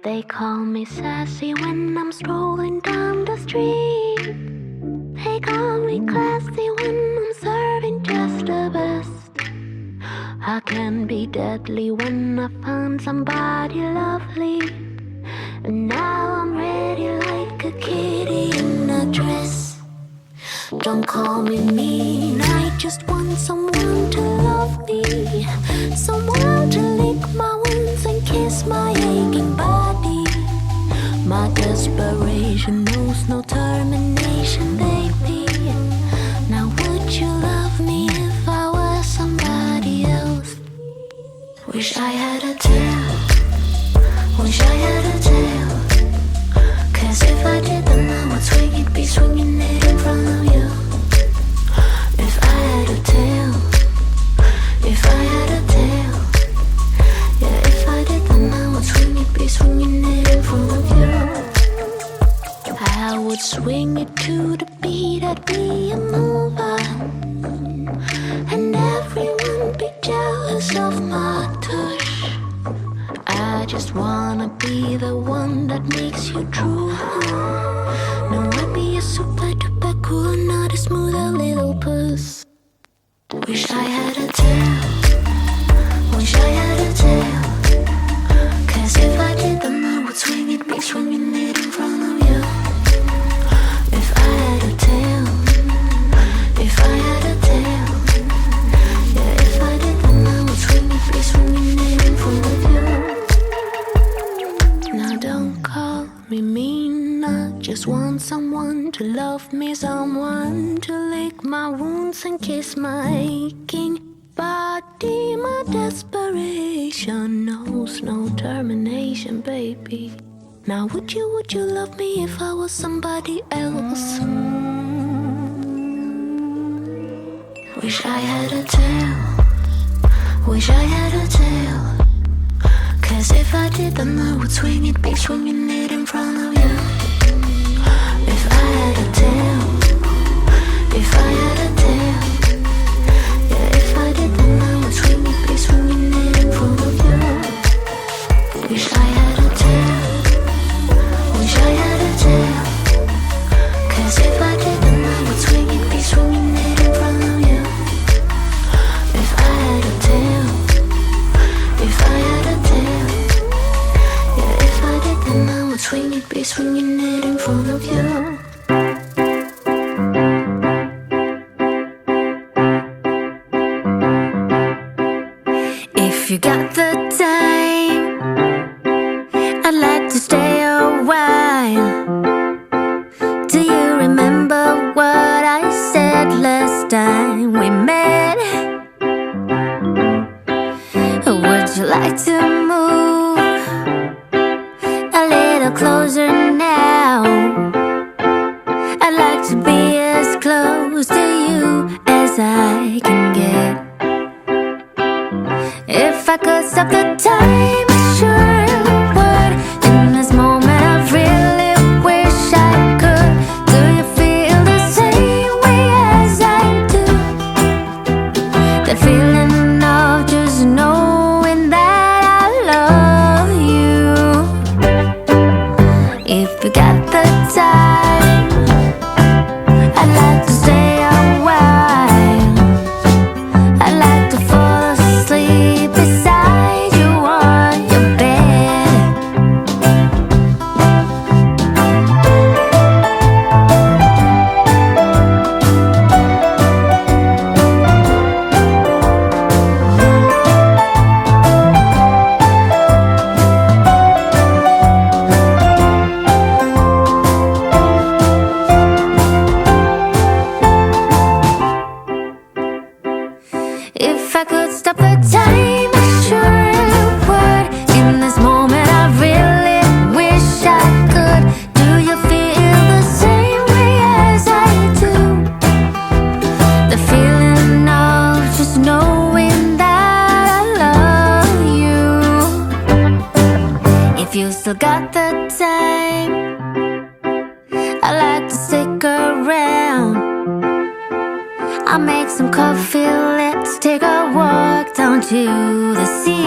They call me sassy when I'm strolling down the street. They call me classy when I'm serving just the best. I can be deadly when I find somebody lovely. And now I'm ready like a kitty in a dress. Don't call me mean, I just want someone to love me. Someone to lick my wounds and kiss my aching body. My desperation knows no termination, baby. Now would you love me if I was somebody else? Wish I had a tail. Wish I had a tail. Cause if I did then I would swing it, be swinging it in front of you. If I had a tail. If I had a tail. Yeah, if I did then I would swing it, be swinging it in front of you. I would swing it to the beat, I'd be a mover. And everyone be jealous of my touch. I just wanna be the one that makes you true. No, I'd be a super duper cool, not a smoother little puss. Wish I had a tail. Wish I had a tail. Cause if I did then I would swing it, be swinging it in front of you. If I had a tail. If I had a tail. Yeah, if I did then I would swing it, be swinging it in front of you. Now don't call me mean, I just want someone to love me. Someone to lick my wounds and kiss my aching body. My desperation knows no termination, baby. Now would you love me if I was somebody else? Wish I had a tail. Wish I had a tail. Cause if I did then I would swing it, be swinging it in front of you. If I had a tail. If I had a tail. Yeah, if I did then I would swing it, be swinging it in front of you. Wish I had a tail. Wish I had a tail. Cause if I did then I would swing it, be swinging it in front of you. If I had a tail. If I had a tail. Yeah, if I did then I would swing it, be swinging it in front of you. If you got the time, I'd like to stay a while. Do you remember what I said last time we met? Would you like to move a little closer now? I'd like to be as close to you as I can get. If I could stop the time, I sure would. In this moment I really wish I could. Do you feel the same way as I do? That feeling of just knowing that I love you. If you got the time, I'd like to stay a while. I'd like to fall asleep beside you on your bed. If I could stop the time, I sure would. In this moment I really wish I could. Do you feel the same way as I do? The feeling of just knowing that I love you. If you still got the time, I like to stick around. I'll make some coffee, let's Take a walk down to the sea.